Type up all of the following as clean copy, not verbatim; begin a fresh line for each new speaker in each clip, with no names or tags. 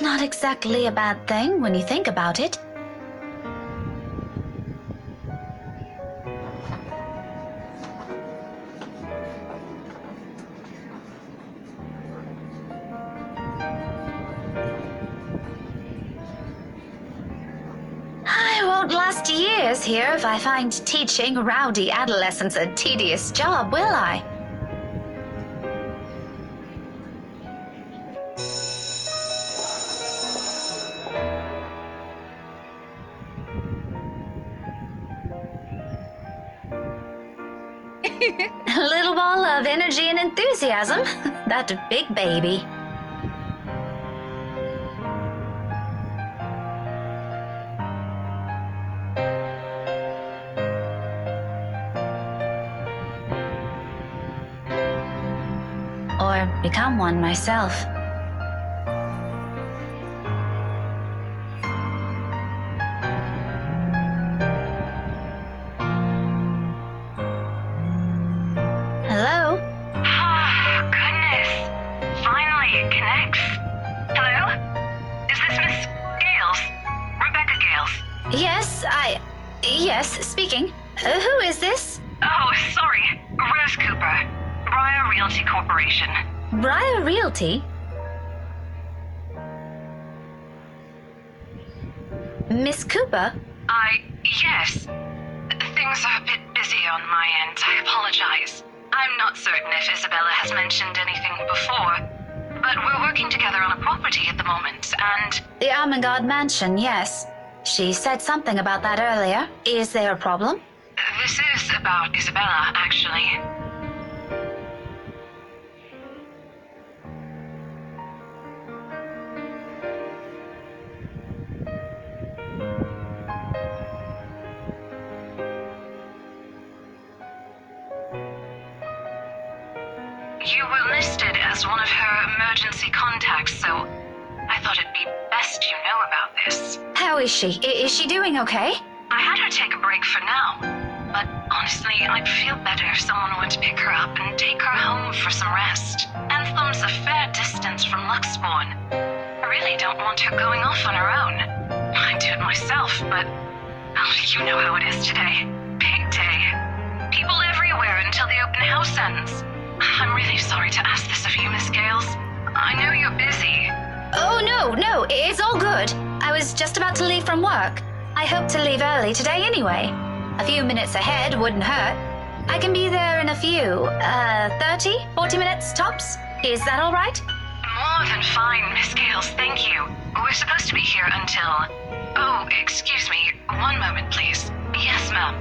Not exactly a bad thing when you think about it. I won't last years here if I find teaching rowdy adolescents a tedious job, will I? A little ball of energy and enthusiasm. That big baby. Or become one myself. Hello?
Oh, goodness. Finally, it connects. Hello? Is this Miss Gales? Rebecca Gales?
Yes, speaking. Who is this?
Oh, sorry. Rose Cooper. Briar Realty Corporation.
Briar Realty? Miss Cooper?
Yes. Things are a bit busy on my end. I apologize. I'm not certain if Isabella has mentioned anything before, but we're working together on a property at the moment, and...
The Armengard Mansion, yes. She said something about that earlier. Is there a problem?
This is about Isabella, actually. You were listed as one of her emergency contacts, so I thought it'd be best you know about this.
How is she? Is she doing okay?
I had her take a break for now, but honestly, I'd feel better if someone would pick her up and take her home for some rest. Anthem's a fair distance from Luxborn. I really don't want her going off on her own. I'd do it myself, but you know how it is today. Big day. People everywhere until the open house ends. I'm really sorry to ask this of you, Miss Gales. I know you're busy.
Oh, no, it's all good. I was just about to leave from work. I hope to leave early today anyway. A few minutes ahead wouldn't hurt. I can be there in a few, 30, 40 minutes tops. Is that all right?
More than fine, Miss Gales, thank you. We're supposed to be here until... Oh, excuse me. One moment, please. Yes, ma'am.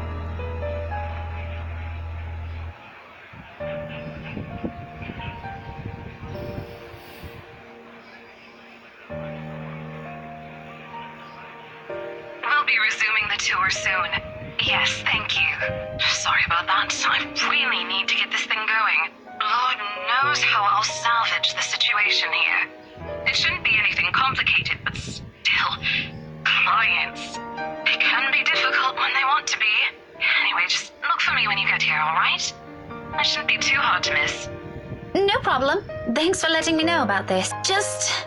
We'll be resuming the tour soon. Yes, thank you. Sorry about that. I really need to get this thing going. Lord knows how I'll salvage the situation here. It shouldn't be anything complicated, but still, clients. It can be difficult when they want to be. Anyway, just look for me when you get here, alright? That shouldn't be too hard to miss.
No problem. Thanks for letting me know about this. Just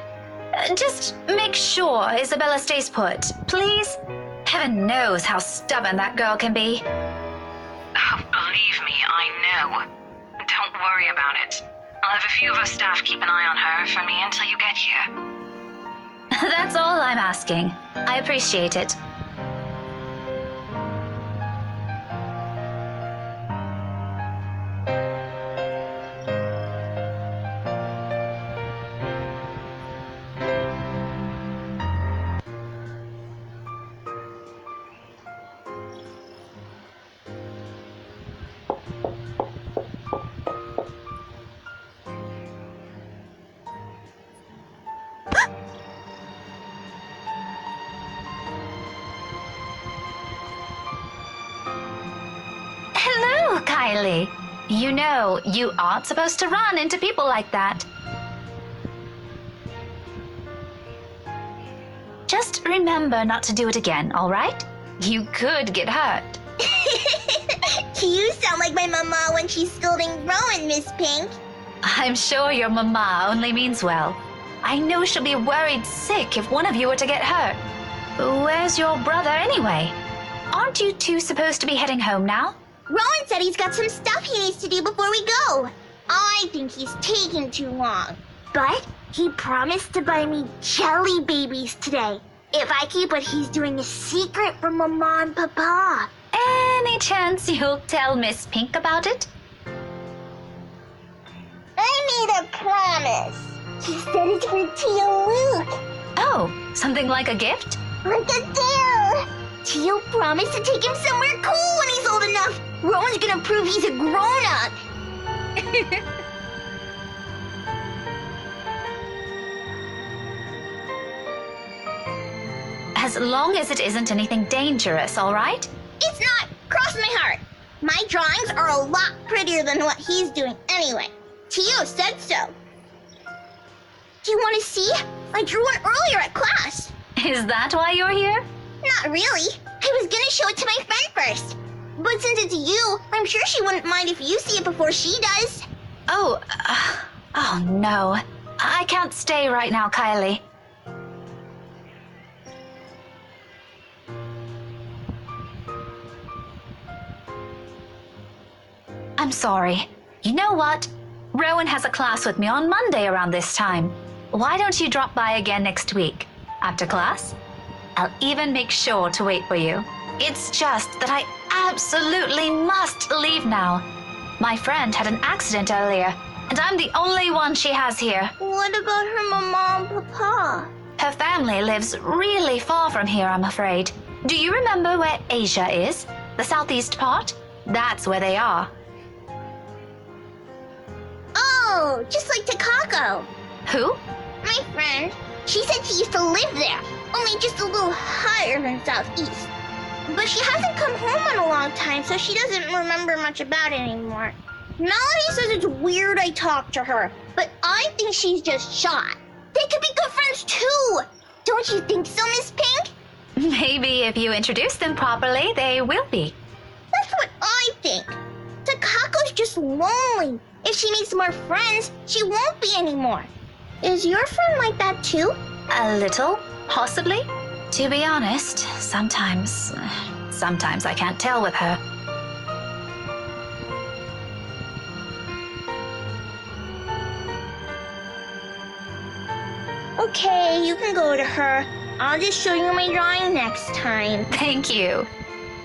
make sure Isabella stays put, please. Heaven knows how stubborn that girl can be.
Oh, believe me, I know. Don't worry about it. I'll have a few of our staff keep an eye on her for me until you get here.
That's all I'm asking. I appreciate it. Hello, Kylie. You know, you aren't supposed to run into people like that. Just remember not to do it again, all right? You could get hurt.
You sound like my mama when she's scolding Rowan, Miss Pink.
I'm sure your mama only means well. I know she'll be worried sick if one of you were to get hurt. Where's your brother anyway? Aren't you two supposed to be heading home now?
Rowan said he's got some stuff he needs to do before we go. I think he's taking too long. But he promised to buy me jelly babies today if I keep what he's doing a secret from Mama and Papa.
Any chance you'll tell Miss Pink about it?
I made a promise. He said it's for Tio Luke.
Oh, something like a gift?
Like a deal. Tio promised to take him somewhere cool when he's old enough. Rowan's gonna prove he's a grown-up.
As long as it isn't anything dangerous, all right?
It's not. Cross my heart. My drawings are a lot prettier than what he's doing anyway. Tio said so. Do you want to see? I drew one earlier at class.
Is that why you're here?
Not really. I was gonna show it to my friend first. But since it's you, I'm sure she wouldn't mind if you see it before she does.
Oh no. I can't stay right now, Kylie. I'm sorry. You know what? Rowan has a class with me on Monday around this time. Why don't you drop by again next week? After class? I'll even make sure to wait for you. It's just that I absolutely must leave now. My friend had an accident earlier, and I'm the only one she has here.
What about her Mama and Papa?
Her family lives really far from here, I'm afraid. Do you remember where Asia is? The southeast part? That's where they are.
Oh, just like Takako.
Who?
My friend. She said she used to live there, only just a little higher than southeast. But she hasn't come home in a long time, so she doesn't remember much about it anymore. Melody says it's weird I talked to her, but I think she's just shy. They could be good friends too. Don't you think so, Miss Pink?
Maybe if you introduce them properly, they will be.
That's what I think. Takako's just lonely. If she makes more friends, she won't be anymore. Is your friend like that too?
A little, possibly. To be honest, sometimes I can't tell with her.
Okay, you can go to her. I'll just show you my drawing next time.
Thank you.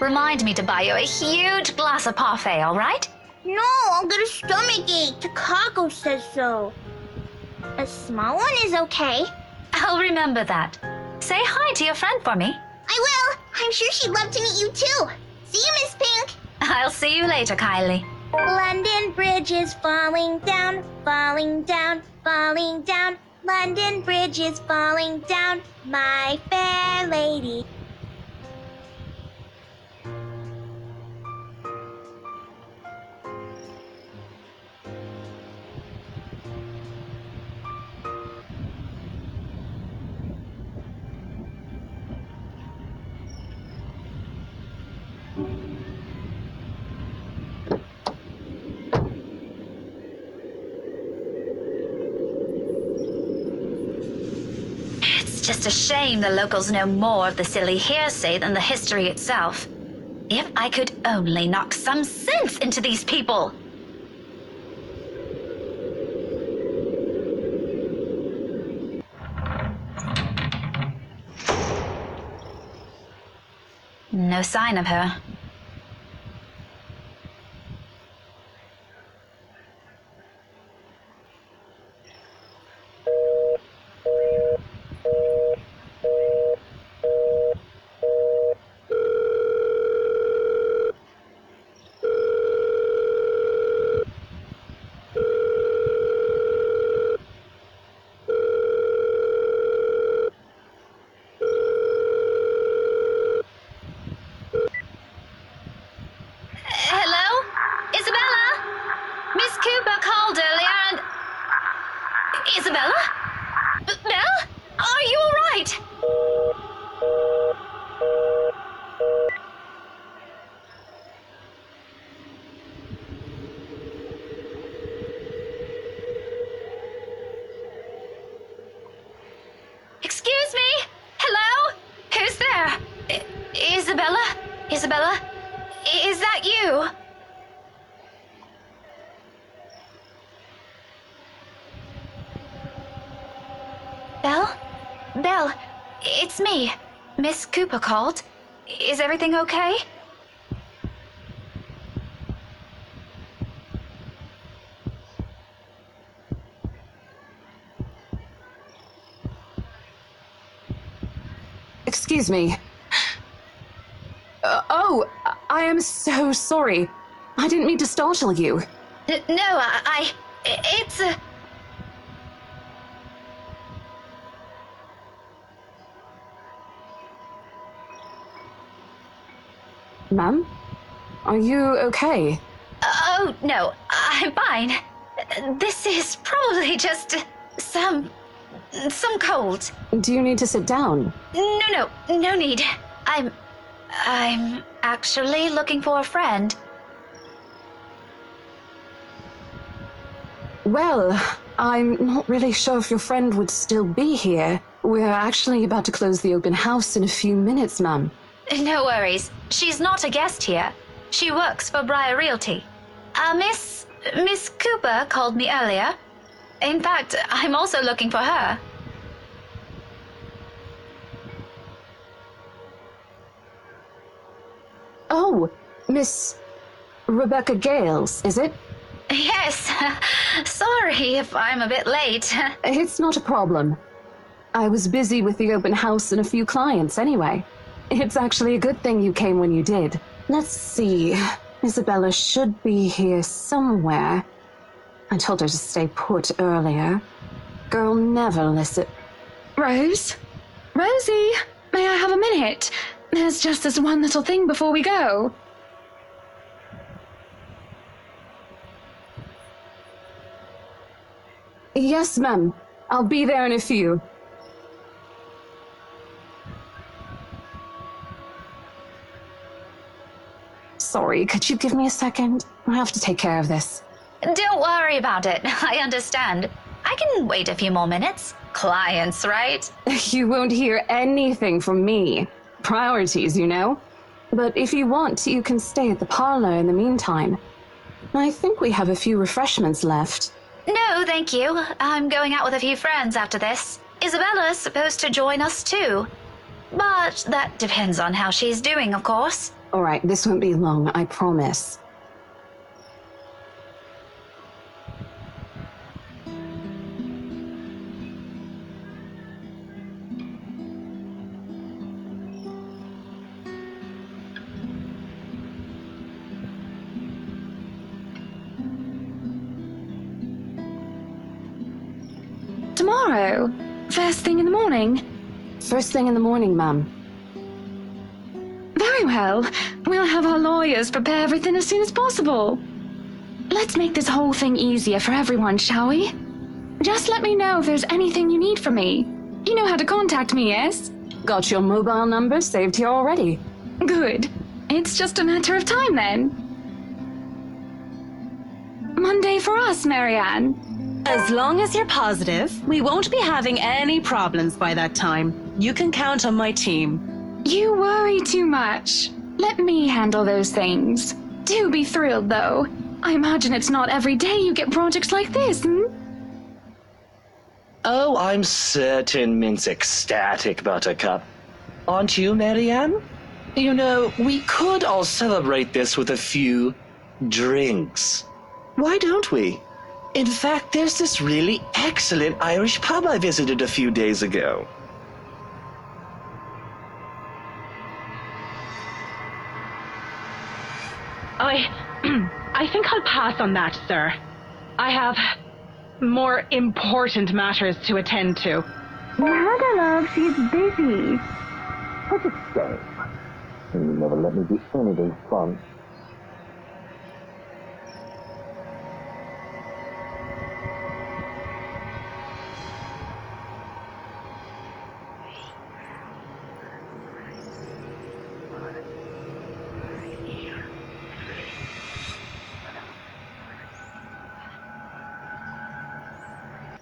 Remind me to buy you a huge glass of parfait, all right?
No, I'll get a stomachache. Takako says so. A small one is okay.
I'll remember that. Say hi to your friend for me.
I will. I'm sure she'd love to meet you too. See you, Miss Pink.
I'll see you later, Kylie.
London Bridge is falling down, falling down, falling down. London Bridge is falling down, my fair lady.
It's just a shame the locals know more of the silly hearsay than the history itself. If I could only knock some sense into these people! No sign of her. Isabella? Isabella? Is that you? Belle? Belle, it's me. Miss Cooper called. Is everything okay?
Excuse me. I am so sorry. I didn't mean to startle you.
No, it's a...
Ma'am? Are you okay?
Oh, no, I'm fine. This is probably just some cold.
Do you need to sit down?
No need. I'm actually looking for a friend.
Well, I'm not really sure if your friend would still be here. We're actually about to close the open house in a few minutes, ma'am.
No worries. She's not a guest here. She works for Briar Realty. Miss Cooper called me earlier. In fact, I'm also looking for her.
Oh, Miss Rebecca Gales, is it?
Yes. Sorry if I'm a bit late.
It's not a problem. I was busy with the open house and a few clients anyway. It's actually a good thing you came when you did. Let's see. Isabella should be here somewhere. I told her to stay put earlier. Girl never listen.
Rose? Rosie, may I have a minute? There's just this one little thing before we go.
Yes, ma'am. I'll be there in a few. Sorry, could you give me a second? I have to take care of this.
Don't worry about it. I understand. I can wait a few more minutes. Clients, right?
You won't hear anything from me. Priorities, you know? But if you want, you can stay at the parlor in the meantime. I think we have a few refreshments left.
No, thank you. I'm going out with a few friends after this. Isabella's supposed to join us too. But that depends on how she's doing, of course.
All right, this won't be long, I promise.
Tomorrow? First thing in the morning?
First thing in the morning, ma'am.
Very well. We'll have our lawyers prepare everything as soon as possible. Let's make this whole thing easier for everyone, shall we? Just let me know if there's anything you need from me. You know how to contact me, yes?
Got your mobile number saved here already.
Good. It's just a matter of time then. Monday for us, Marianne.
As long as you're positive, we won't be having any problems by that time. You can count on my team.
You worry too much. Let me handle those things. Do be thrilled, though. I imagine it's not every day you get projects like this,
Oh, I'm certain Mint's ecstatic, Buttercup. Aren't you, Marianne? You know, we could all celebrate this with a few drinks. Why don't we? In fact, there's this really excellent Irish pub I visited a few days ago.
I think I'll pass on that, sir. I have more important matters to attend to.
Nada, love, she's busy.
What's it say? You never let me do anything fun.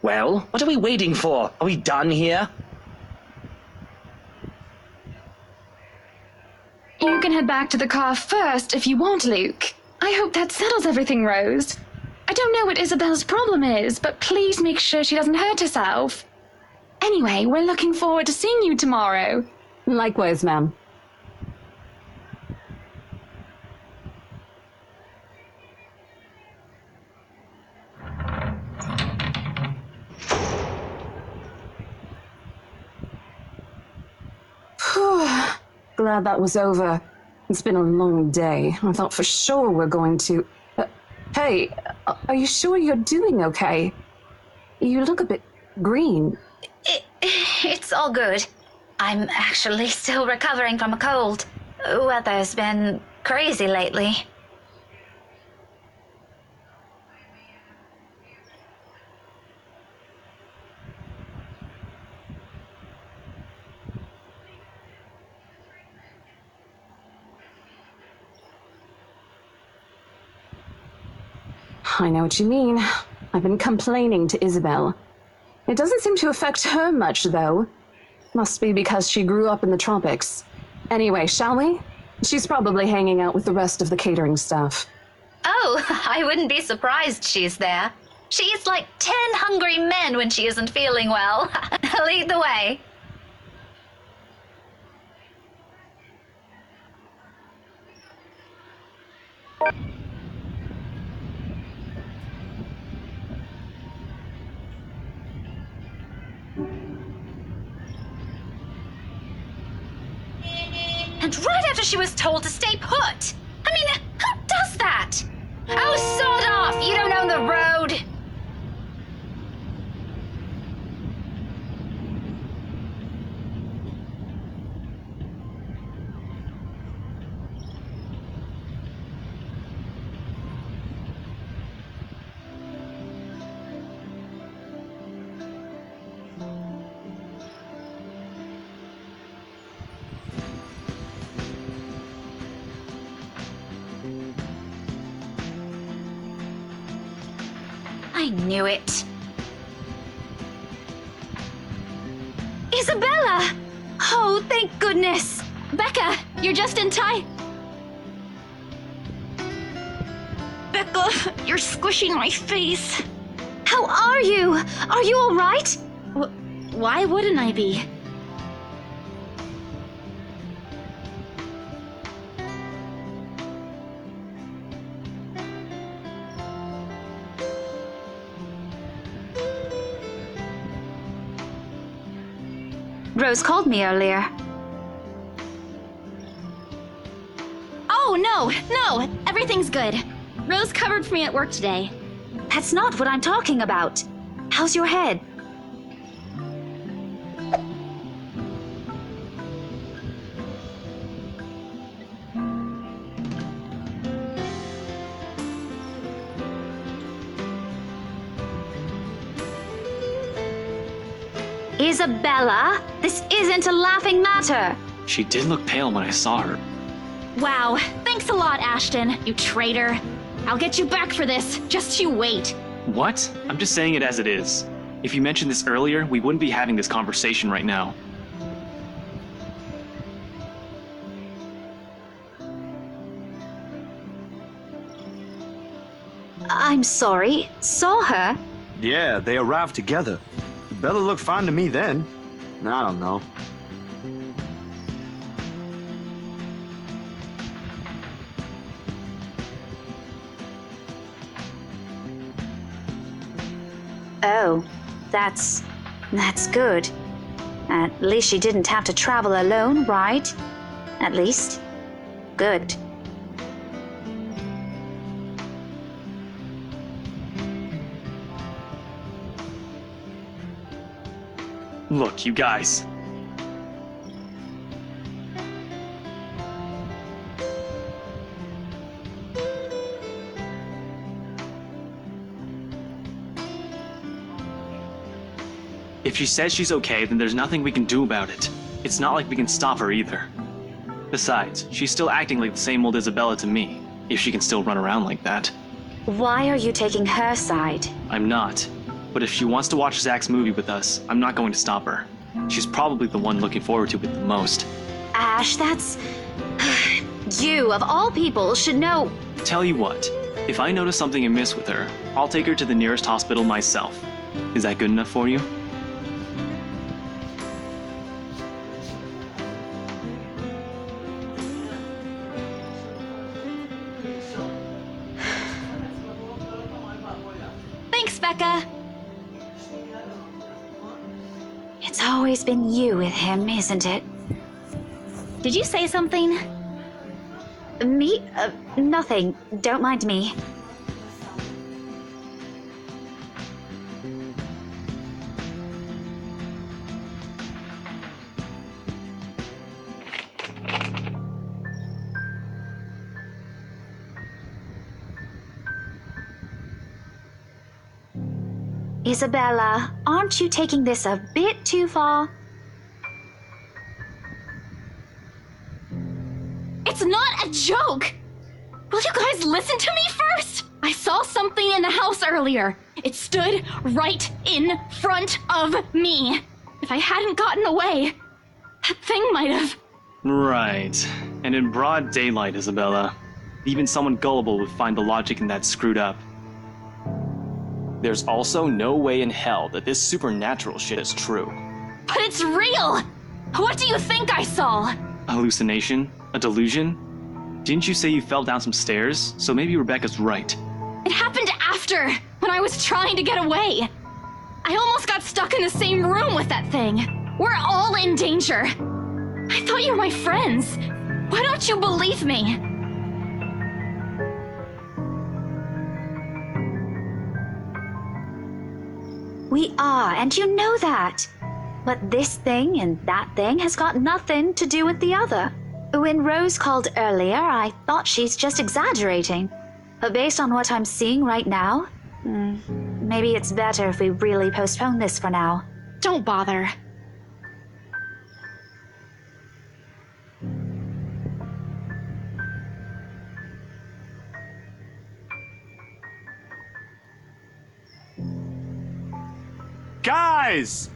Well, what are we waiting for? Are we done here?
You can head back to the car first if you want, Luke. I hope that settles everything, Rose. I don't know what Isabella's problem is, but please make sure she doesn't hurt herself. Anyway, we're looking forward to seeing you tomorrow.
Likewise, ma'am. Glad that was over. It's been a long day. I thought for sure we're going to... hey, are you sure you're doing okay? You look a bit green.
It's all good. I'm actually still recovering from a cold. Weather's been crazy lately.
I know what you mean. I've been complaining to Isabel. It doesn't seem to affect her much, though. Must be because she grew up in the tropics. Anyway, shall we? She's probably hanging out with the rest of the catering staff.
Oh, I wouldn't be surprised she's there. She eats like 10 hungry men when she isn't feeling well. Lead the way. And right after she was told to stay put. I mean, who does that? Oh, sod off! You don't own the road! I knew it. Isabella! Oh, thank goodness!
Becca, you're just in time. Becca, you're squishing my face.
How are you? Are you all right?
Why wouldn't I be?
Rose called me earlier.
Oh, no, everything's good. Rose covered for me at work today.
That's not what I'm talking about. How's your head? Isabella, this isn't a laughing matter.
She did look pale when I saw her.
Wow, thanks a lot, Ashton, you traitor. I'll get you back for this, just you wait.
What? I'm just saying it as it is. If you mentioned this earlier, we wouldn't be having this conversation right now.
I'm sorry. Saw her?
Yeah, they arrived together. Bella looked fine to me then. I don't know.
Oh, that's good. At least she didn't have to travel alone, right? At least. Good.
Look, you guys. If she says she's okay, then there's nothing we can do about it. It's not like we can stop her either. Besides, she's still acting like the same old Isabella to me, if she can still run around like that.
Why are you taking her side?
I'm not. But if she wants to watch Zach's movie with us, I'm not going to stop her. She's probably the one looking forward to it the most.
Ash, that's... You, of all people, should know.
Tell you what, if I notice something amiss with her, I'll take her to the nearest hospital myself. Is that good enough for you?
Thanks, Becca. It's always been you with him, isn't it? Did you say something? Me? Nothing. Don't mind me. Isabella, aren't you taking this a bit too far?
It's not a joke! Will you guys listen to me first? I saw something in the house earlier. It stood right in front of me. If I hadn't gotten away, that thing might have...
Right. And in broad daylight, Isabella. Even someone gullible would find the logic in that screwed up. There's also no way in hell that this supernatural shit is true.
But it's real! What do you think I saw?
A hallucination? A delusion? Didn't you say you fell down some stairs? So maybe Rebecca's right.
It happened after, when I was trying to get away. I almost got stuck in the same room with that thing. We're all in danger. I thought you were my friends. Why don't you believe me?
We are, and you know that. But this thing and that thing has got nothing to do with the other. When Rose called earlier, I thought she's just exaggerating. But based on what I'm seeing right now, maybe it's better if we really postpone this for now.
Don't bother.
Guys!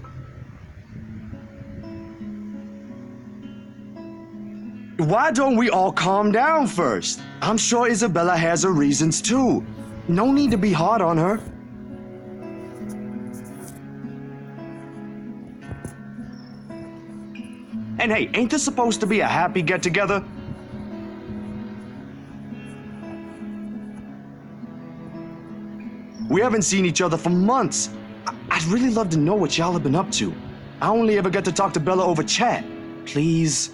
Why don't we all calm down first? I'm sure Isabella has her reasons too. No need to be hard on her. And hey, ain't this supposed to be a happy get-together? We haven't seen each other for months. I'd really love to know what y'all have been up to. I only ever get to talk to Bella over chat. Please.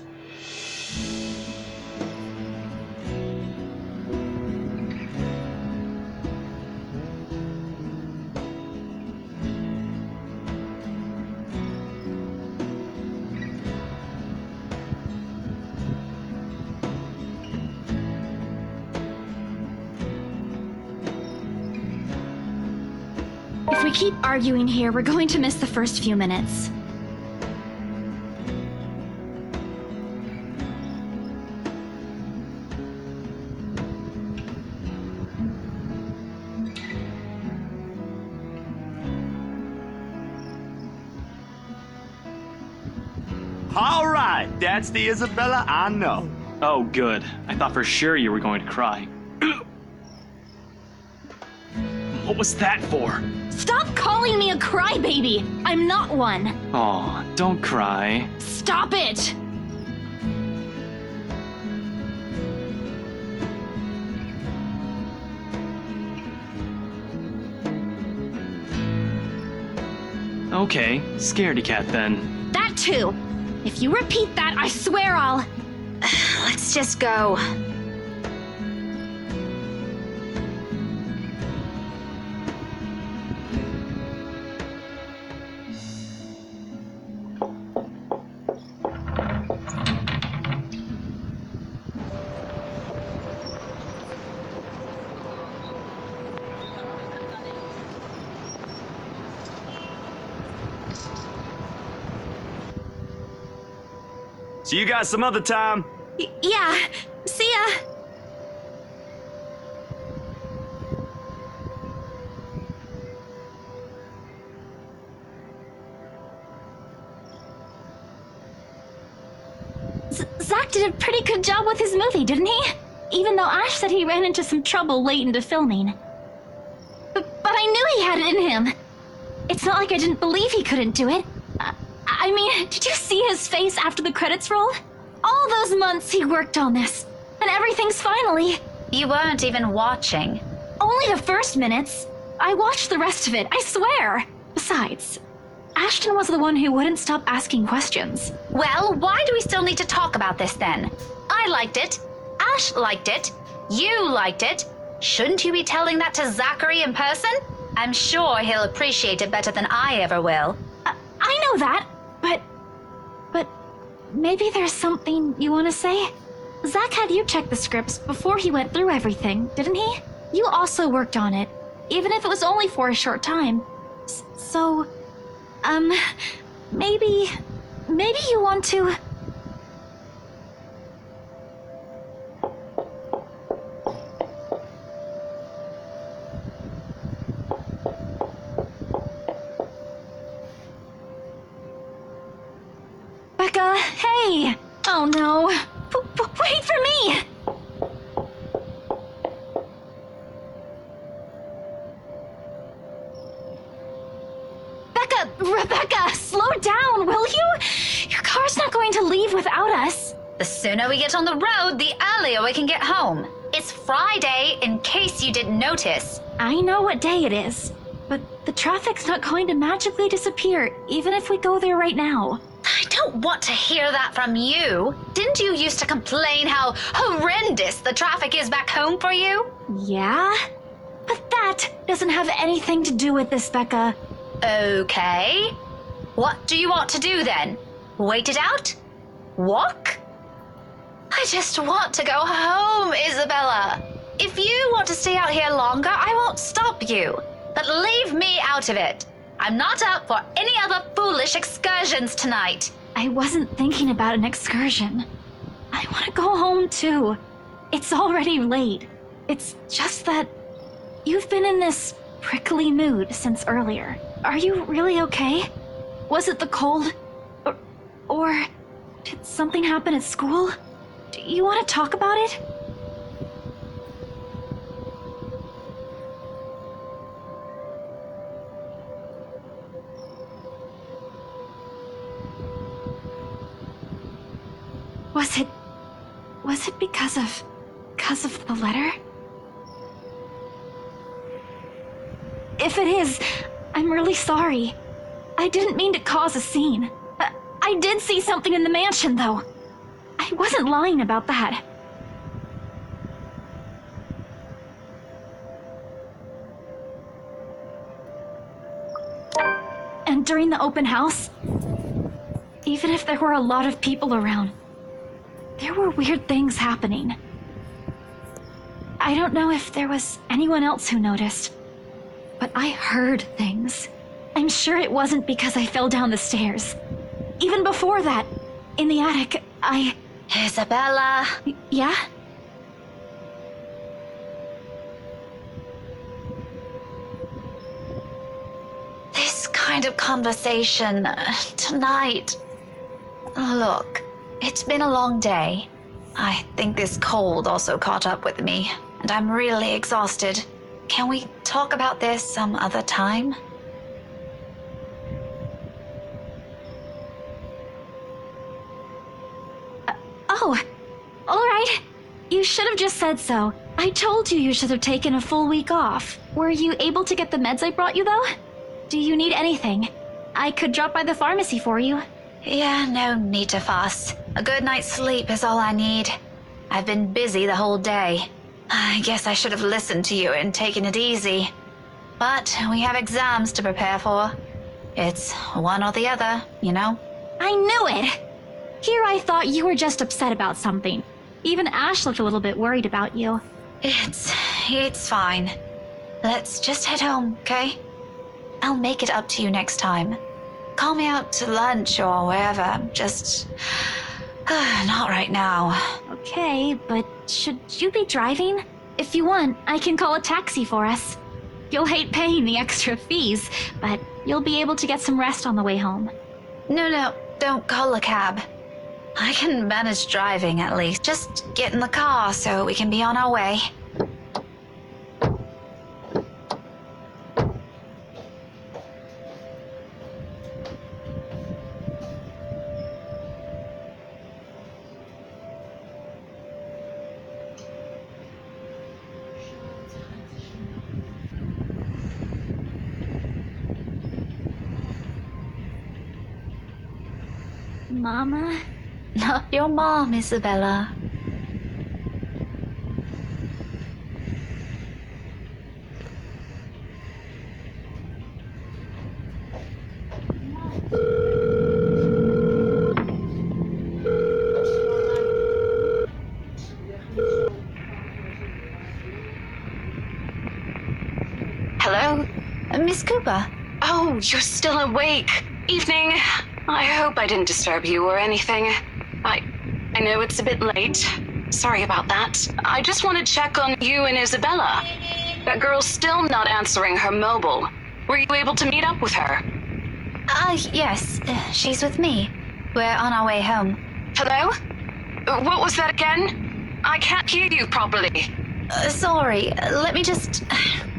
If we keep arguing here, we're going to miss the first few minutes.
All right, that's the Isabella I know.
Oh, good. I thought for sure you were going to cry. What was that for?
Stop calling me a crybaby! I'm not one!
Aw, don't cry.
Stop it!
Okay, scaredy cat then.
That too! If you repeat that, I swear I'll...
Let's just go.
See you guys some other time.
Yeah, see ya! Zach did a pretty good job with his movie, didn't he? Even though Ash said he ran into some trouble late into filming. But I knew he had it in him. It's not like I didn't believe he couldn't do it. I mean, did you see his face after the credits rolled? All those months he worked on this, and everything's finally...
You weren't even watching.
Only the first minutes. I watched the rest of it, I swear. Besides, Ashton was the one who wouldn't stop asking questions.
Well, why do we still need to talk about this then? I liked it. Ash liked it. You liked it. Shouldn't you be telling that to Zachary in person? I'm sure he'll appreciate it better than I ever will.
I know that, but maybe there's something you want to say? Zach had you check the scripts before he went through everything, didn't he? You also worked on it, even if it was only for a short time. So, maybe you want to... Becca, hey! Oh no. Wait for me! Rebecca, slow down, will you? Your car's not going to leave without us.
The sooner we get on the road, the earlier we can get home. It's Friday, in case you didn't notice.
I know what day it is, but the traffic's not going to magically disappear, even if we go there right now.
I don't want to hear that from you. Didn't you used to complain how horrendous the traffic is back home for you?
Yeah? But that doesn't have anything to do with this, Becca.
Okay. What do you want to do then? Wait it out? Walk? I just want to go home, Isabella. If you want to stay out here longer, I won't stop you. But leave me out of it. I'm not up for any other foolish excursions tonight.
I wasn't thinking about an excursion. I want to go home too. It's already late. It's just that you've been in this prickly mood since earlier. Are you really okay? Was it the cold? Or did something happen at school? Do you want to talk about it? Was it because of the letter? If it is, I'm really sorry. I didn't mean to cause a scene. I did see something in the mansion, though. I wasn't lying about that. And during the open house, even if there were a lot of people around, there were weird things happening. I don't know if there was anyone else who noticed, but I heard things. I'm sure it wasn't because I fell down the stairs. Even before that, in the attic,
Isabella.
Yeah?
This kind of conversation tonight. Look, it's been a long day. I think this cold also caught up with me, and I'm really exhausted. Can we talk about this some other time?
Oh, all right. You should have just said so. I told you should have taken a full week off. Were you able to get the meds I brought you, though? Do you need anything? I could drop by the pharmacy for you.
Yeah, no need to fuss. A good night's sleep is all I need. I've been busy the whole day. I guess I should have listened to you and taken it easy. But we have exams to prepare for. It's one or the other, you know?
I knew it! Here I thought you were just upset about something. Even Ash looked a little bit worried about you.
It's fine. Let's just head home, okay? I'll make it up to you next time. Call me out to lunch or wherever. Just... not right now.
Okay, but should you be driving? If you want, I can call a taxi for us. You'll hate paying the extra fees, but you'll be able to get some rest on the way home.
No, don't call a cab. I can manage driving at least. Just get in the car so we can be on our way.
Mama?
Not your mom, Isabella. Hello? Miss Cooper?
Oh, you're still awake. Evening. I hope I didn't disturb you or anything. I know it's a bit late. Sorry about that. I just want to check on you and Isabella. That girl's still not answering her mobile. Were you able to meet up with her?
Yes. She's with me. We're on our way home.
Hello? What was that again? I can't hear you properly.
Sorry. Let me just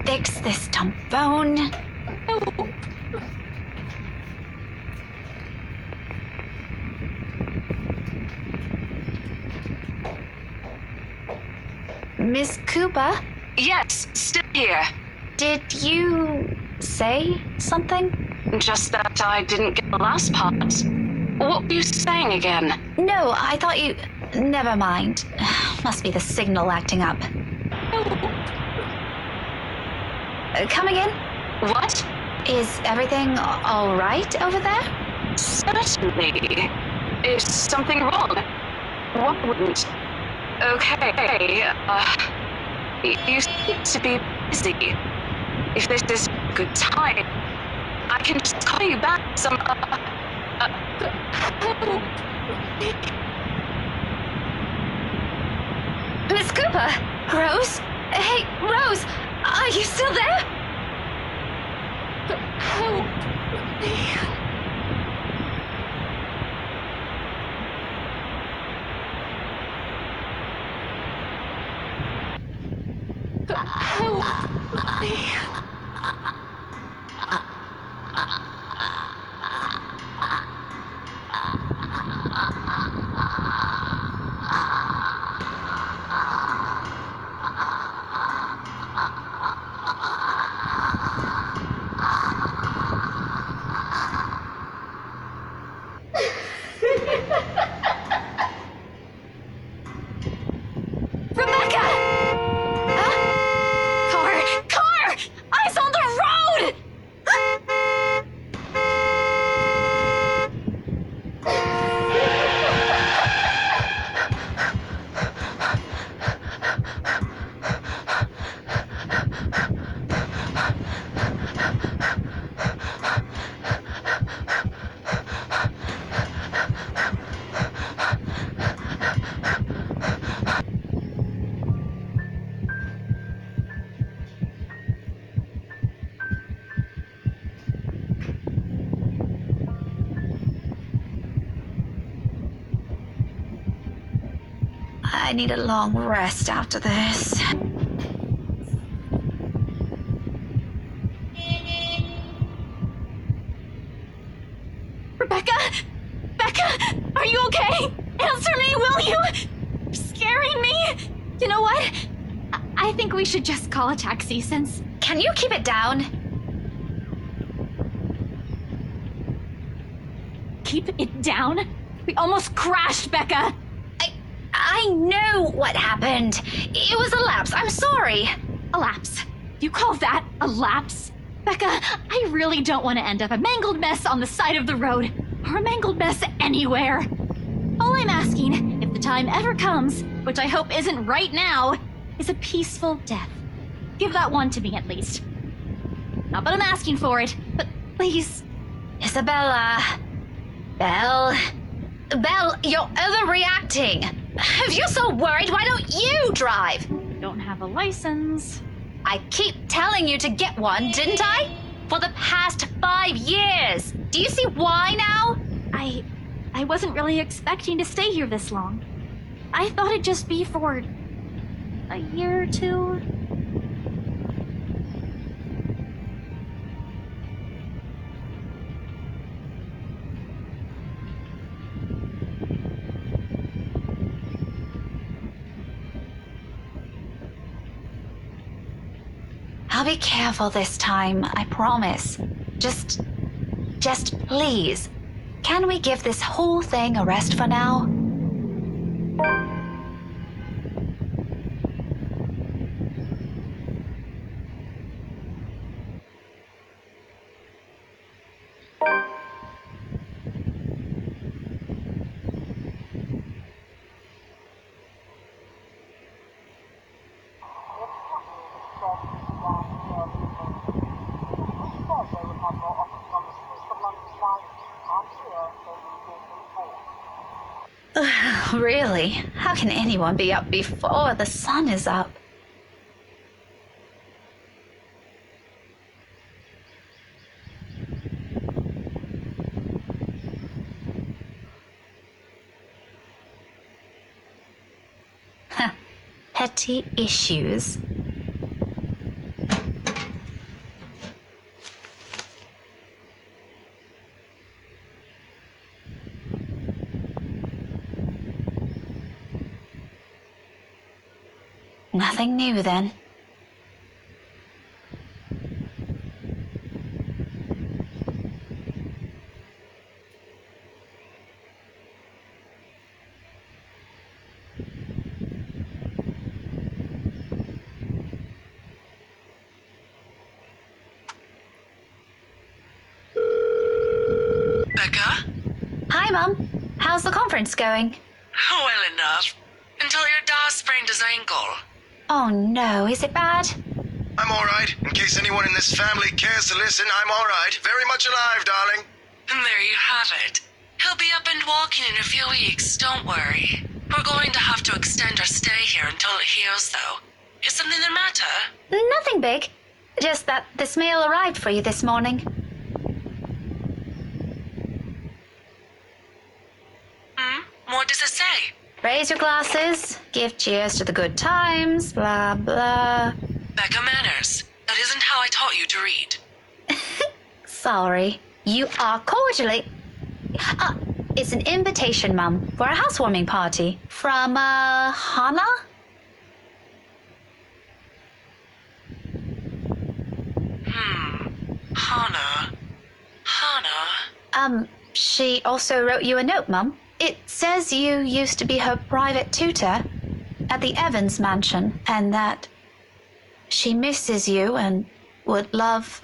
fix this dumb phone. Miss Cooper?
Yes, still here.
Did you say something?
Just that I didn't get the last part. What were you saying again?
No, I thought you... Never mind. Must be the signal acting up. Come again?
What?
Is everything all right over there?
Certainly. Is something wrong? What wouldn't? Okay, you seem to be busy. If this is a good time, I can just call you back some,
Miss Cooper? Rose? Hey, Rose! Are you still there? Help me. Help me. I need a long rest after this.
Rebecca? Becca? Are you okay? Answer me, will you? You're scaring me. You know what? I think we should just call a taxi since...
Can you keep it down?
Keep it down? We almost crashed, Becca!
I know what happened. It was a lapse. I'm sorry.
A lapse? You call that a lapse? Becca, I really don't want to end up a mangled mess on the side of the road, or a mangled mess anywhere. All I'm asking, if the time ever comes, which I hope isn't right now, is a peaceful death. Give that one to me at least. Not that I'm asking for it, but please.
Isabella. Belle, you're overreacting. If you're so worried, why don't you drive?
Don't have a license.
I keep telling you to get one, didn't I? For the past 5 years. Do you see why now?
I
I wasn't really expecting to stay here this long. I thought it'd just be for a year or two.
I'll be careful this time, I promise. Just please, can we give this whole thing a rest for now? Really? How can anyone be up before the sun is up? Petty issues. Nothing new then.
Becca?
Hi, Mum. How's the conference going?
Well enough. Until your dad sprained his ankle.
Oh no, is it bad?
I'm alright. In case anyone in this family cares to listen, I'm alright. Very much alive, darling.
And there you have it. He'll be up and walking in a few weeks, don't worry. We're going to have to extend our stay here until it heals, though. Is something the matter?
Nothing big. Just that this mail arrived for you this morning.
What does it say?
Raise your glasses, give cheers to the good times, blah, blah.
Becca manners. That isn't how I taught you to read.
Sorry. You are cordially... it's an invitation, Mum, for a housewarming party. From, Hannah? Hannah. She also wrote you a note, Mum. It says you used to be her private tutor at the Evans mansion, and that she misses you and would love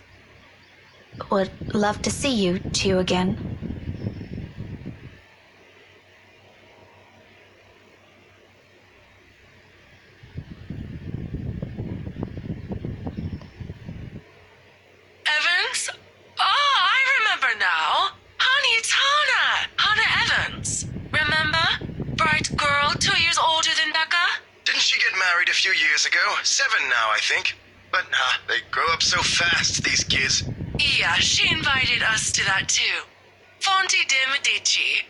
to see you two again.
Evans? Oh, I remember now. Honey, it's Hannah. Hannah Evans. Remember? Bright girl, 2 years older than Becca?
Didn't she get married a few years ago? 7 now, I think. But, they grow up so fast, these kids.
Yeah, she invited us to that too. Fonte de Medici.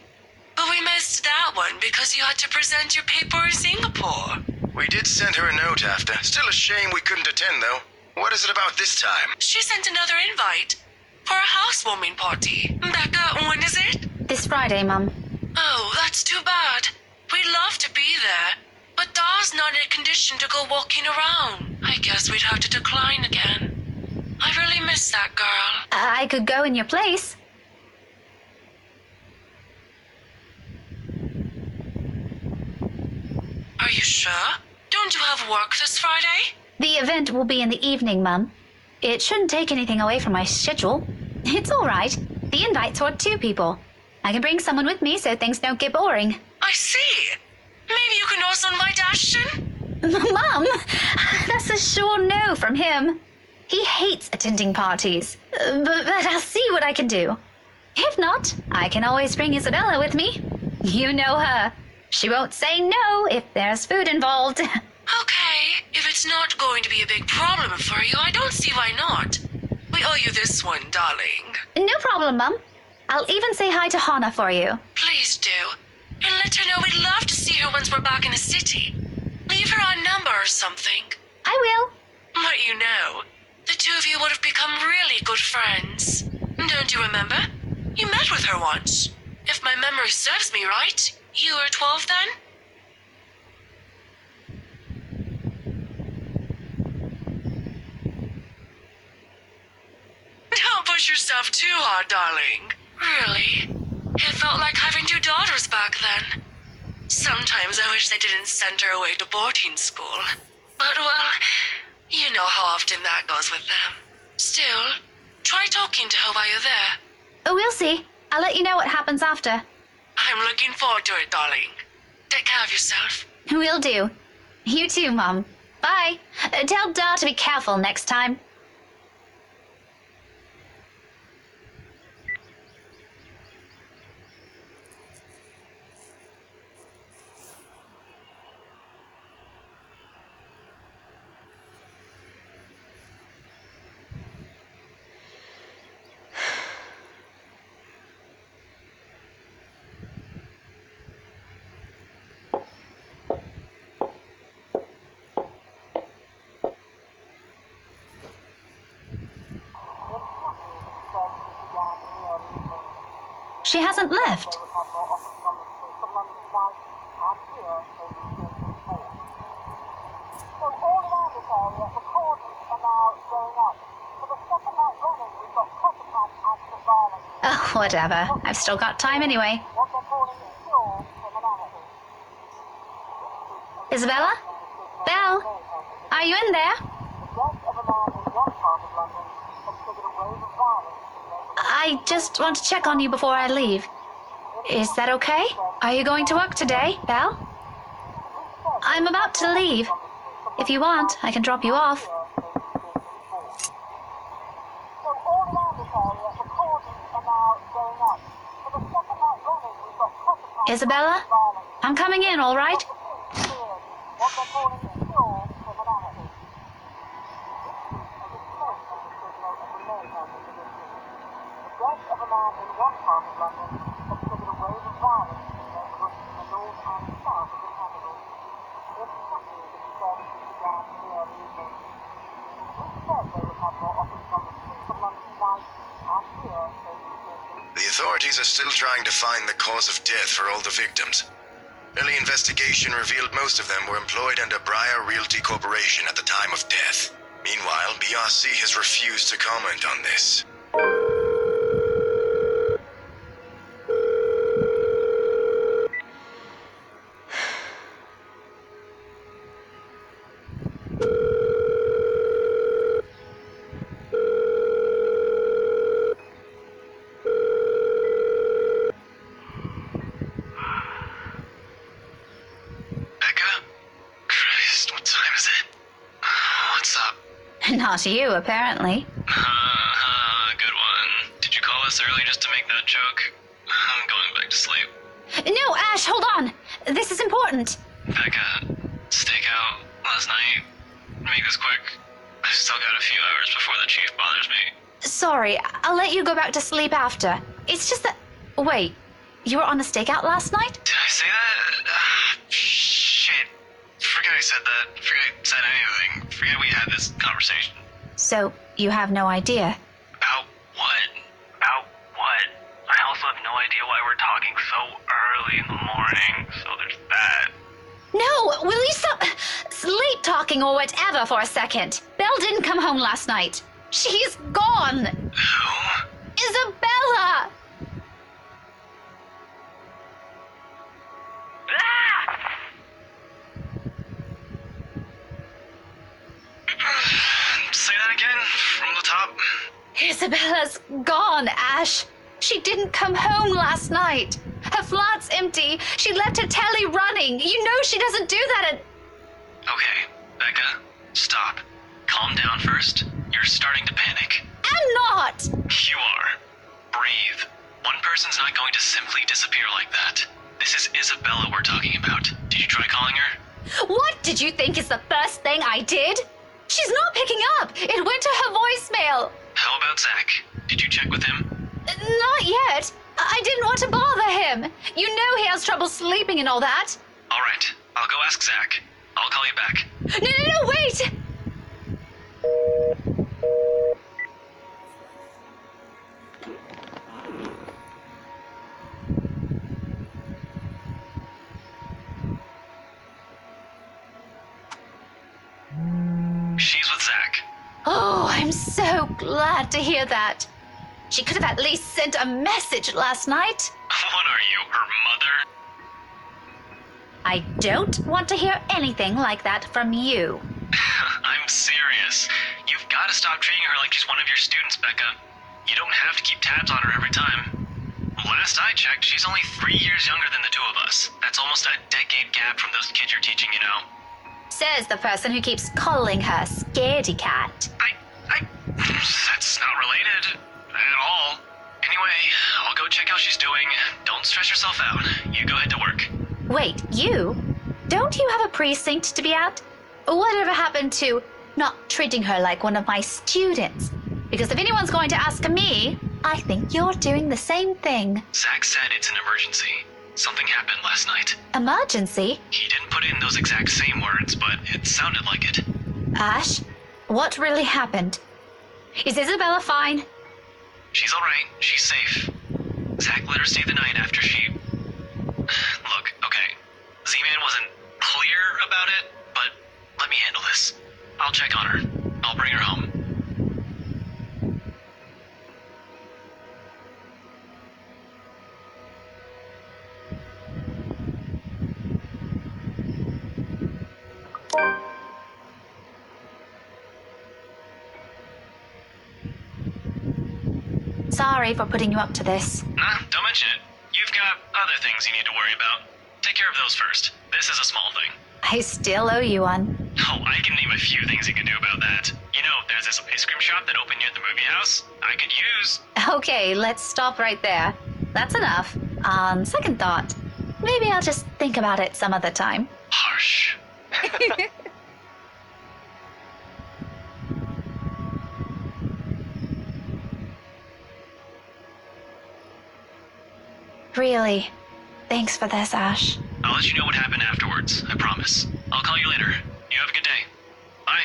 But we missed that one because you had to present your paper in Singapore.
We did send her a note after. Still a shame we couldn't attend, though. What is it about this time?
She sent another invite for a housewarming party. Becca, when is it?
This Friday, Mum.
Oh, that's too bad. We'd love to be there, but Da's not in a condition to go walking around. I guess we'd have to decline again. I really miss that girl.
I could go in your place.
Are you sure? Don't you have work this Friday?
The event will be in the evening, Mum. It shouldn't take anything away from my schedule. It's all right. The invite's for 2 people. I can bring someone with me so things don't get boring.
I see. Maybe you can also invite Ashton?
Mum, that's a sure no from him. He hates attending parties. But I'll see what I can do. If not, I can always bring Isabella with me. You know her. She won't say no if there's food involved.
Okay, if it's not going to be a big problem for you, I don't see why not. We owe you this one, darling.
No problem, Mum. I'll even say hi to Hana for you.
Please do. And let her know we'd love to see her once we're back in the city. Leave her our number or something.
I will.
But you know, the two of you would have become really good friends. Don't you remember? You met with her once. If my memory serves me right, you were 12 then? Don't push yourself too hard, darling. Really? It felt like having two daughters back then. Sometimes I wish they didn't send her away to boarding school. But, well, you know how often that goes with them. Still, try talking to her while you're there.
Oh, we'll see. I'll let you know what happens after.
I'm looking forward to it, darling. Take care of yourself.
Will do. You too, Mom. Bye. Tell Da to be careful next time. She hasn't left. Oh, whatever. I've still got time anyway. Isabella? Belle? Are you in there? I just want to check on you before I leave. Is that okay? Are you going to work today, Belle? I'm about to leave. If you want, I can drop you off. Isabella? I'm coming in, all right?
The authorities are still trying to find the cause of death for all the victims. Early investigation revealed most of them were employed under Briar Realty Corporation at the time of death. Meanwhile, BRC has refused to comment on this.
Not you, apparently.
Good one. Did you call us early just to make that joke? I'm going back to sleep.
No, Ash, hold on. This is important.
Becca, stakeout last night. Make this quick. I've still got a few hours before the chief bothers me.
Sorry, I'll let you go back to sleep after. It's just that... Wait, you were on a stakeout last night?
Did I say that? Shit. Forget I said that. Forget I said anything. Forget we had this conversation.
So, you have no idea?
About what? About what? I also have no idea why we're talking so early in the morning, so there's that.
No, will you stop sleep talking or whatever for a second? Belle didn't come home last night. She's gone.
Who?
Isabella!
Say that again, from the top.
Isabella's gone, Ash. She didn't come home last night. Her flat's empty. She left her telly running. You know she doesn't do that at...
Okay, Becca, stop. Calm down first. You're starting to panic.
I'm not!
You are. Breathe. One person's not going to simply disappear like that. This is Isabella we're talking about. Did you try calling her?
What did you think is the first thing I did? She's not picking up. It went to her voicemail.
How about Zach? Did you check with him?
Not yet. I didn't want to bother him. You know he has trouble sleeping and all that.
Alright, I'll go ask Zach. I'll call you back.
No, wait!
She's with Zach.
Oh, I'm so glad to hear that. She could have at least sent a message last night.
What are you, her mother?
I don't want to hear anything like that from you.
I'm serious. You've got to stop treating her like she's one of your students, Becca. You don't have to keep tabs on her every time. Last I checked, she's only 3 years younger than the two of us. That's almost a decade gap from those kids you're teaching, you know.
Says the person who keeps calling her Scaredy Cat.
That's not related at all. Anyway, I'll go check how she's doing. Don't stress yourself out. You go ahead to work.
Wait, you? Don't you have a precinct to be at? Whatever happened to not treating her like one of my students? Because if anyone's going to ask me, I think you're doing the same thing.
Zach said it's an emergency. Something happened last night.
Emergency?
He didn't put in those exact same words, but it sounded like it.
Ash, what really happened? Is Isabella fine?
She's alright. She's safe. Zach let her stay the night after she... Look, okay. Z-Man wasn't clear about it, but let me handle this. I'll check on her. I'll bring her home.
Sorry for putting you up to this.
Nah, don't mention it. You've got other things you need to worry about. Take care of those first. This is a small thing.
I still owe you one.
Oh, I can name a few things you can do about that. You know, there's this ice cream shop that opened near the movie house. I could use...
Okay, let's stop right there. That's enough. On second thought, maybe I'll just think about it some other time.
Harsh.
Really, thanks for this, Ash.
I'll let you know what happened afterwards, I promise. I'll call you later. You have a good day. Bye.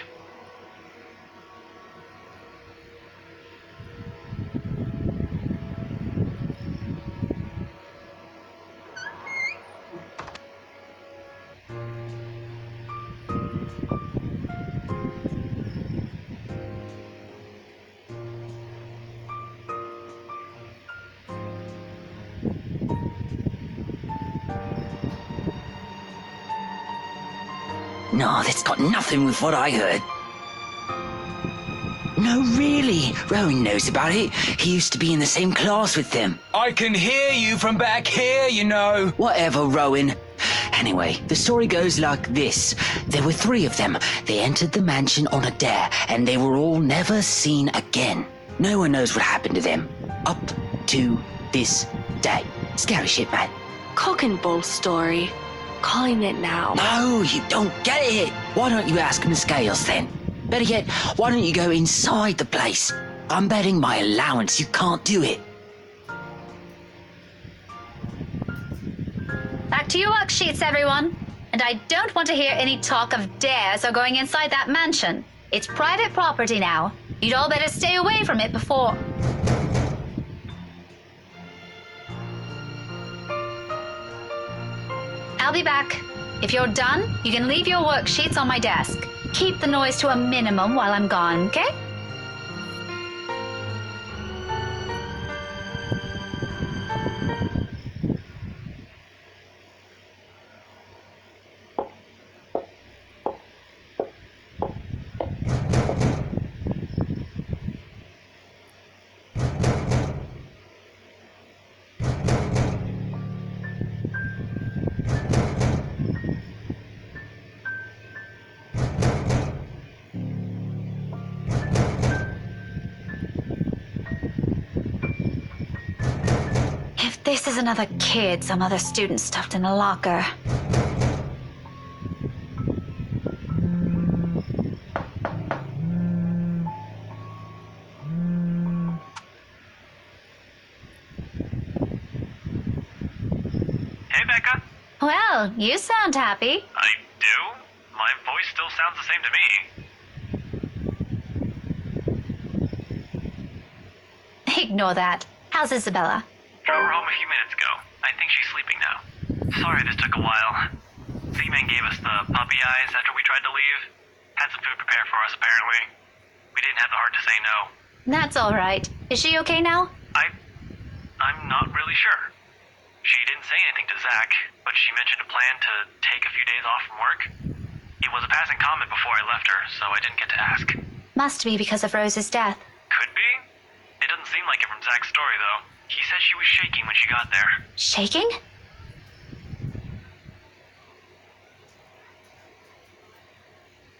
No, that's got nothing with what I heard. No, really. Rowan knows about it. He used to be in the same class with them.
I can hear you from back here, you know.
Whatever, Rowan. Anyway, the story goes like this. There were 3 of them. They entered the mansion on a dare, and they were all never seen again. No one knows what happened to them. Up to this day. Scary shit, man.
Cock and bull story. Calling it now.
No, you don't get it. Why don't you ask Miss Gales then? Better yet, why don't you go inside the place? I'm betting my allowance you can't do it.
Back to your worksheets, everyone. And I don't want to hear any talk of dares or going inside that mansion. It's private property now. You'd all better stay away from it before... I'll be back. If you're done, you can leave your worksheets on my desk. Keep the noise to a minimum while I'm gone, okay? This is another kid some other student stuffed in a locker.
Becca?
Well, you sound happy.
I do? My voice still sounds the same to me.
Ignore that. How's Isabella?
Drove her home a few minutes ago. I think she's sleeping now. Sorry this took a while. Z-Man gave us the puppy eyes after we tried to leave. Had some food prepared for us, apparently. We didn't have the heart to say no.
That's all right. Is she okay now?
I'm not really sure. She didn't say anything to Zach, but she mentioned a plan to take a few days off from work. It was a passing comment before I left her, so I didn't get to ask.
Must be because of Rose's death.
Could be. It doesn't seem like it from Zach's story, though. He said she was shaking when she got there.
Shaking?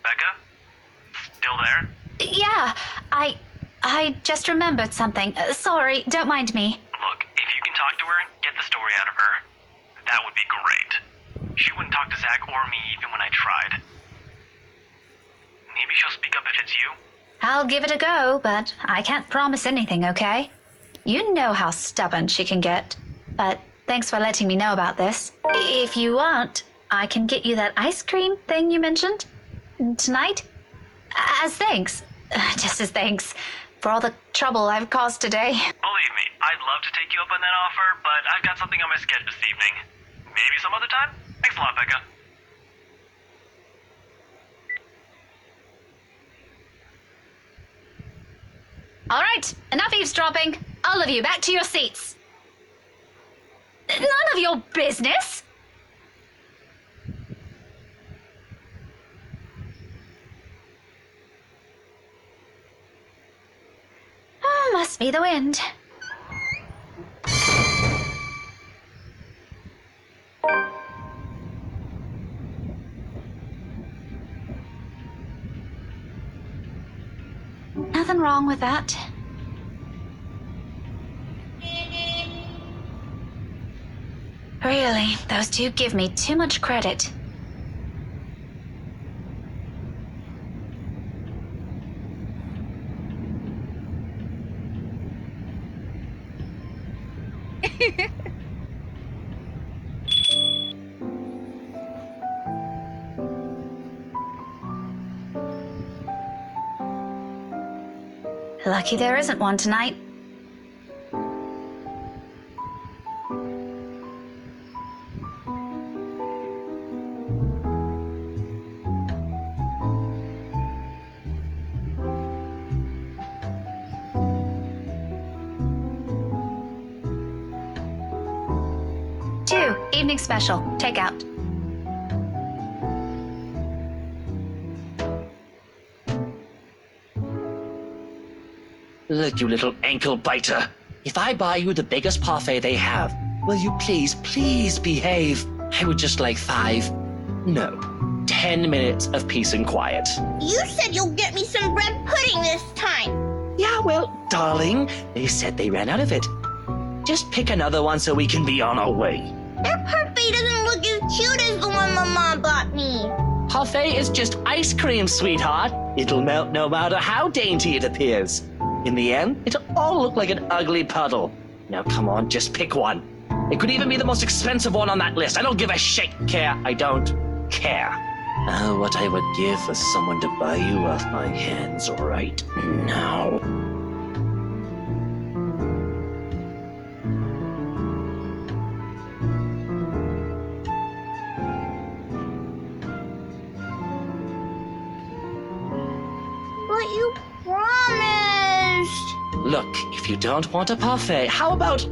Becca? Still there?
Yeah, I just remembered something. Sorry, don't mind me.
Look, if you can talk to her, get the story out of her. That would be great. She wouldn't talk to Zach or me even when I tried. Maybe she'll speak up if it's you?
I'll give it a go, but I can't promise anything, okay? You know how stubborn she can get. But thanks for letting me know about this. If you want, I can get you that ice cream thing you mentioned tonight. As thanks. Just as thanks for all the trouble I've caused today.
Believe me, I'd love to take you up on that offer, but I've got something on my schedule this evening. Maybe some other time? Thanks a lot, Becca.
All right, enough eavesdropping. All of you, back to your seats. None of your business. Oh, must be the wind. Nothing wrong with that. Really, those two give me too much credit. Lucky there isn't one tonight. Evening special. Takeout.
Look, you little ankle biter. If I buy you the biggest parfait they have, will you please behave? I would just like 10 minutes of peace and quiet.
You said you'll get me some bread pudding this time.
Yeah, well, darling, they said they ran out of it. Just pick another one so we can be on our way.
Their parfait doesn't look as cute as the one my mom bought me.
Parfait is just ice cream, sweetheart. It'll melt no matter how dainty it appears. In the end, it'll all look like an ugly puddle. Now come on, just pick one. It could even be the most expensive one on that list. I don't give a shit. I don't care. Oh, what I would give for someone to buy you off my hands right now.
But you promised.
Look, if you don't want a parfait, how about a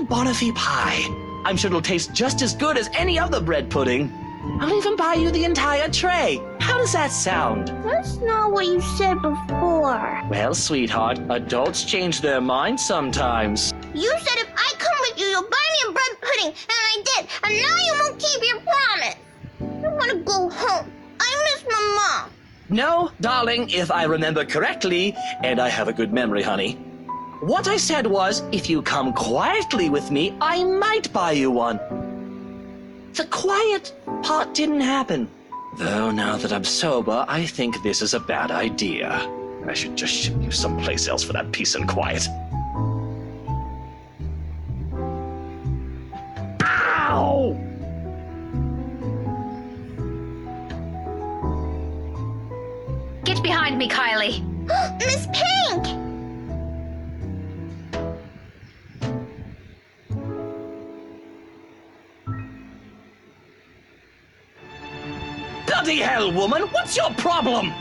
Bonifay pie? I'm sure it'll taste just as good as any other bread pudding. I'll even buy you the entire tray. How does that sound?
That's not what you said before.
Well, sweetheart, adults change their minds sometimes.
You said if I come with you, you'll buy me a bread pudding, and I did, and now you won't keep your promise. I want to go home. I miss my mom.
No, darling, if I remember correctly, and I have a good memory, honey. What I said was, if you come quietly with me, I might buy you one. The quiet part didn't happen. Though now that I'm sober, I think this is a bad idea. I should just ship you someplace else for that peace and quiet. Ow!
behind me, Kylie.
Miss Pink!
Bloody hell, woman! What's your problem?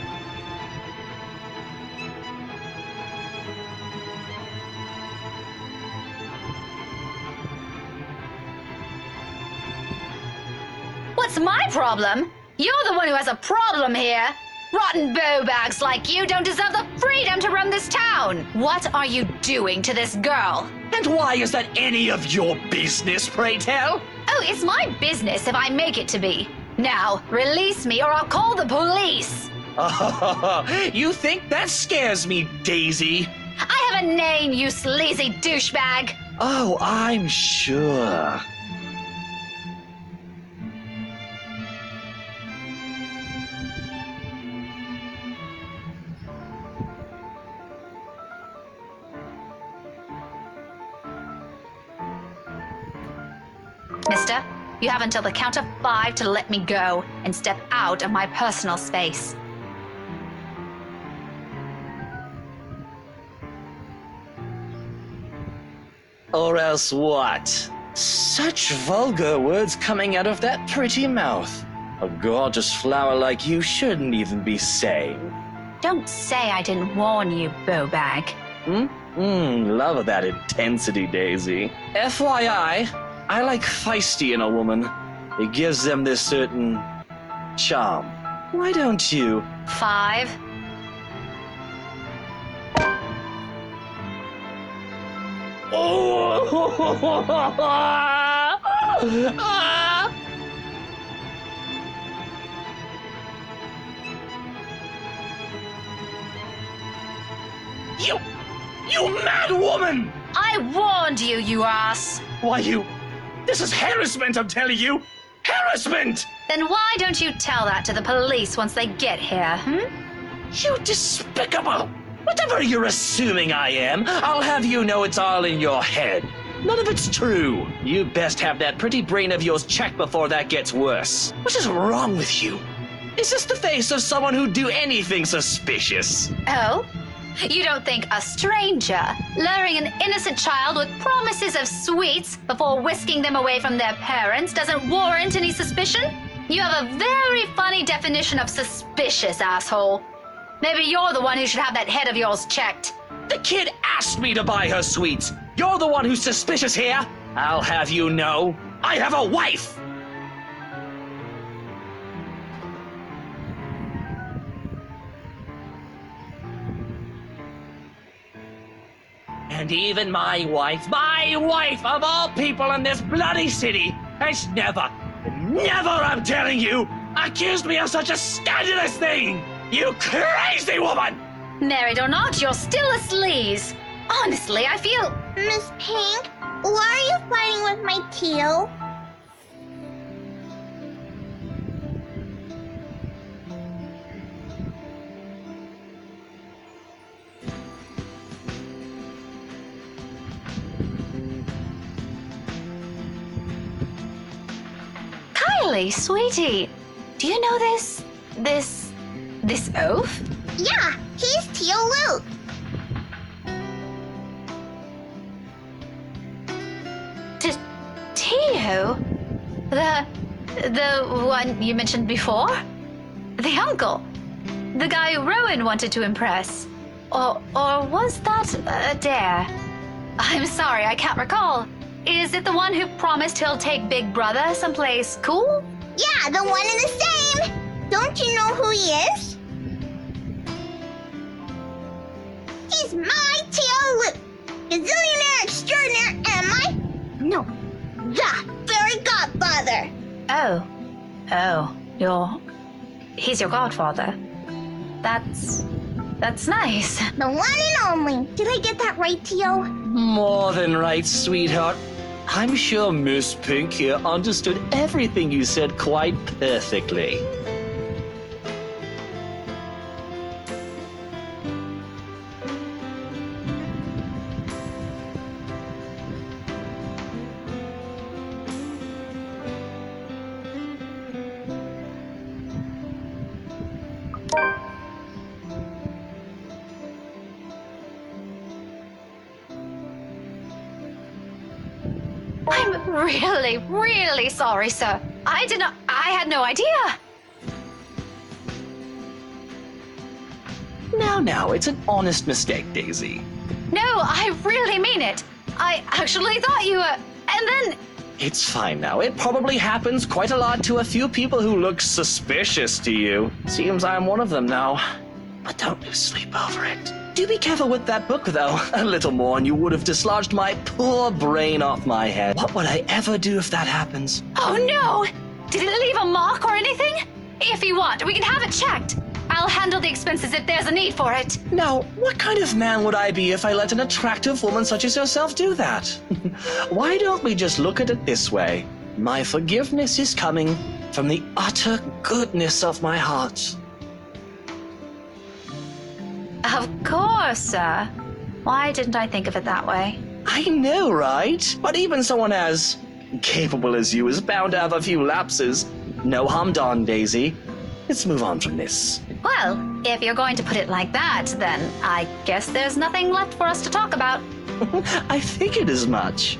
What's my problem? You're the one who has a problem here. Rotten bowbags like you don't deserve the freedom to run this town. What are you doing to this girl?
And why is that any of your business, pray tell?
Oh, it's my business if I make it to be. Now, release me or I'll call the police.
Oh, you think that scares me, Daisy?
I have a name, you sleazy douchebag.
Oh, I'm sure.
Mister, you have until the count of 5 to let me go and step out of my personal space.
Or else what? Such vulgar words coming out of that pretty mouth. A gorgeous flower like you shouldn't even be saying.
Don't say I didn't warn you, bowbag.
Love that intensity, Daisy. FYI, I like feisty in a woman. It gives them this certain charm. Why don't you?
5.
You mad woman!
I warned you, you ass.
Why, this is harassment, I'm telling you! Harassment!
Then why don't you tell that to the police once they get here,
You despicable! Whatever you're assuming I am, I'll have you know it's all in your head. None of it's true. You best have that pretty brain of yours checked before that gets worse. What is wrong with you? Is this the face of someone who'd do anything suspicious?
Oh? You don't think a stranger luring an innocent child with promises of sweets before whisking them away from their parents doesn't warrant any suspicion? You have a very funny definition of suspicious, asshole. Maybe you're the one who should have that head of yours checked.
The kid asked me to buy her sweets. You're the one who's suspicious here. I'll have you know, I have a wife. And even my wife of all people in this bloody city, has never, I'm telling you, accused me of such a scandalous thing! You crazy woman!
Married or not, you're still a sleaze. Honestly, I feel...
Miss Pink, why are you fighting with my teal?
Kylie, sweetie, do you know this oaf?
Yeah, he's Teal Luke.
Tio? The one you mentioned before? The uncle? The guy Rowan wanted to impress? Or was that a dare? I'm sorry, I can't recall. Is it the one who promised he'll take Big Brother someplace cool?
Yeah, the one in the same. Don't you know who he is? He's my Teal Luke, gazillionaire extraordinaire, and the fairy godfather.
He's your godfather. That's nice.
The one and only. Did I get that right, Teal?
More than right, sweetheart. I'm sure Miss Pink here understood everything you said quite perfectly.
I'm really, really sorry, sir. I had no idea.
Now, it's an honest mistake, Daisy.
No, I really mean it. I actually thought you were... And then...
It's fine now. It probably happens quite a lot to a few people who look suspicious to you. Seems I'm one of them now. But don't lose sleep over it. Do be careful with that book, though. A little more and you would have dislodged my poor brain off my head. What would I ever do if that happens?
Oh, no! Did it leave a mark or anything? If you want, we can have it checked. I'll handle the expenses if there's a need for it.
Now, what kind of man would I be if I let an attractive woman such as yourself do that? Why don't we just look at it this way? My forgiveness is coming from the utter goodness of my heart.
Of course, sir. Why didn't I think of it that way?
I know, right? But even someone as capable as you is bound to have a few lapses. No harm done, Daisy. Let's move on from this.
Well, if you're going to put it like that, then I guess there's nothing left for us to talk about.
I figured as much.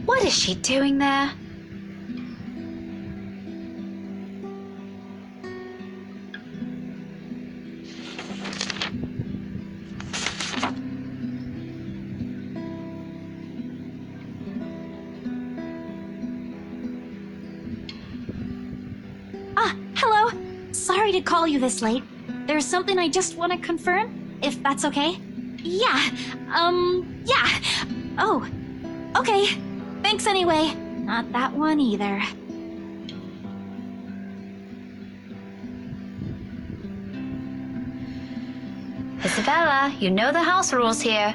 What is she doing there?
Hello. Sorry to call you this late. There's something I just want to confirm, if that's okay. Yeah. Oh. Okay. Thanks anyway. Not that one either.
Isabella, you know the house rules here.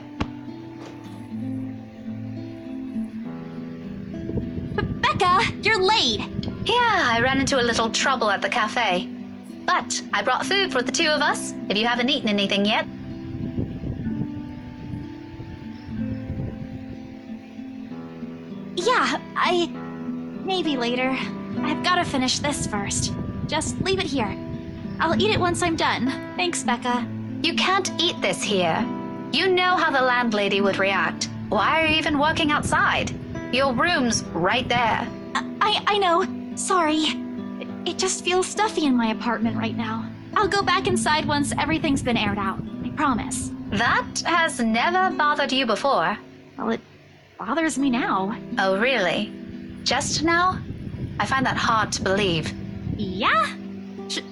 Becca, you're late.
Yeah, I ran into a little trouble at the cafe. But I brought food for the two of us, if you haven't eaten anything yet.
Yeah, maybe later. I've gotta finish this first. Just leave it here. I'll eat it once I'm done. Thanks, Becca.
You can't eat this here. You know how the landlady would react. Why are you even working outside? Your room's right there.
I know. Sorry. It just feels stuffy in my apartment right now. I'll go back inside once everything's been aired out. I promise.
That has never bothered you before.
Well, it bothers me now.
Oh, really? Just now? I find that hard to believe.
Yeah?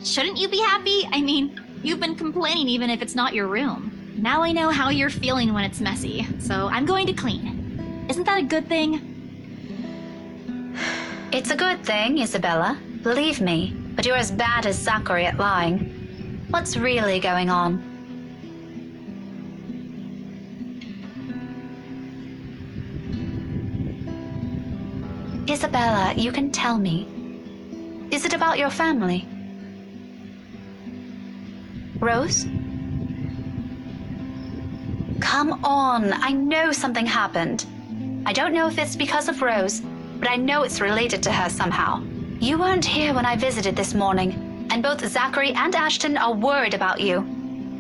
Shouldn't you be happy? I mean, you've been complaining even if it's not your room. Now I know how you're feeling when it's messy, so I'm going to clean. Isn't that a good thing?
It's a good thing, Isabella. Believe me. But you're as bad as Zachary at lying. What's really going on? Isabella, you can tell me. Is it about your family? Rose? Come on, I know something happened. I don't know if it's because of Rose, but I know it's related to her somehow. You weren't here when I visited this morning, and both Zachary and Ashton are worried about you.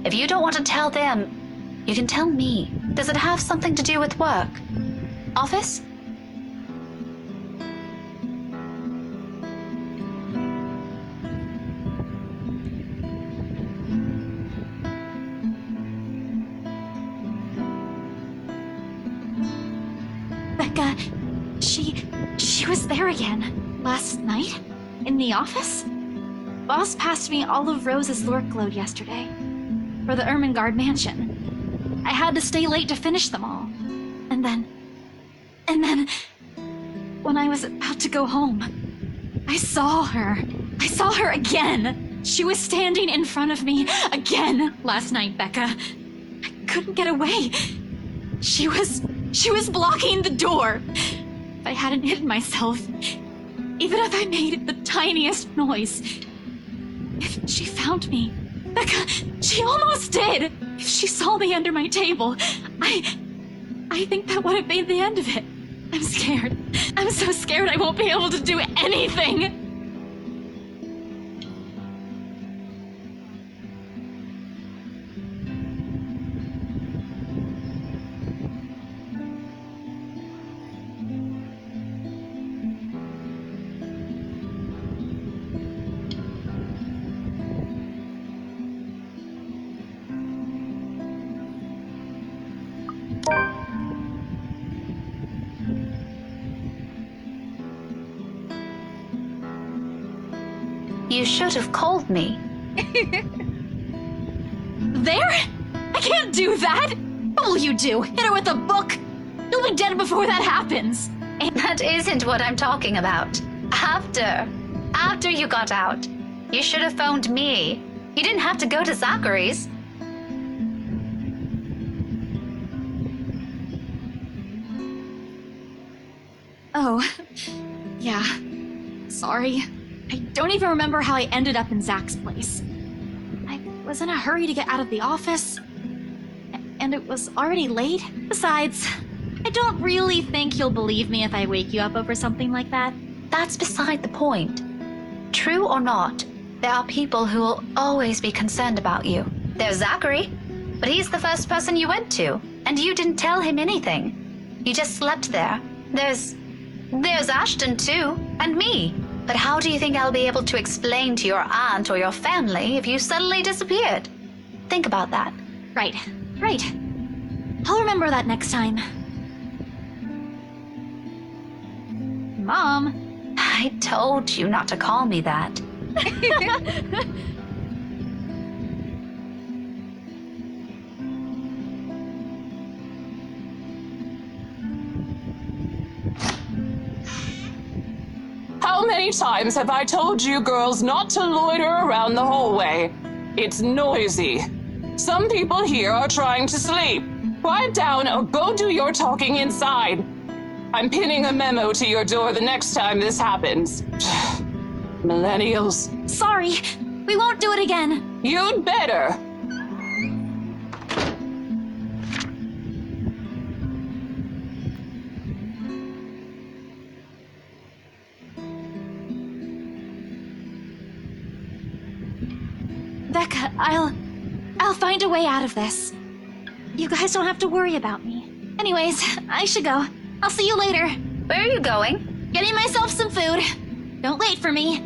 If you don't want to tell them, you can tell me. Does it have something to do with work? Office?
Becca, she was there again. Last night? In the office? Boss passed me all of Rose's workload yesterday. for the Ermengarde mansion. I had to stay late to finish them all. And then, when I was about to go home, I saw her. I saw her again. She was standing in front of me again last night, Becca. I couldn't get away. She was blocking the door. If I hadn't hidden myself, even if I made the tiniest noise, if she found me, Becca, she almost did. If she saw me under my table, I think that would have been the end of it. I'm scared. I'm so scared I won't be able to do anything.
You should have called me.
There? I can't do that! What will you do? Hit her with a book? You'll be dead before that happens.
That isn't what I'm talking about. After you got out, you should have phoned me. You didn't have to go to Zachary's.
Oh, yeah. Sorry. I don't even remember how I ended up in Zach's place. I was in a hurry to get out of the office, and it was already late. Besides, I don't really think you'll believe me if I wake you up over something like that.
That's beside the point. True or not, there are people who will always be concerned about you. There's Zachary, but he's the first person you went to, and you didn't tell him anything. You just slept there. There's Ashton too, and me. But how do you think I'll be able to explain to your aunt or your family if you suddenly disappeared? Think about that.
Right. I'll remember that next time. Mom.
I told you not to call me that.
How many times have I told you girls not to loiter around the hallway? It's noisy. Some people here are trying to sleep. Quiet down or go do your talking inside. I'm pinning a memo to your door the next time this happens. Millennials.
Sorry, we won't do it again.
You'd better.
Becca, I'll find a way out of this. You guys don't have to worry about me. Anyways, I should go. I'll see you later.
Where are you going?
Getting myself some food. Don't wait for me.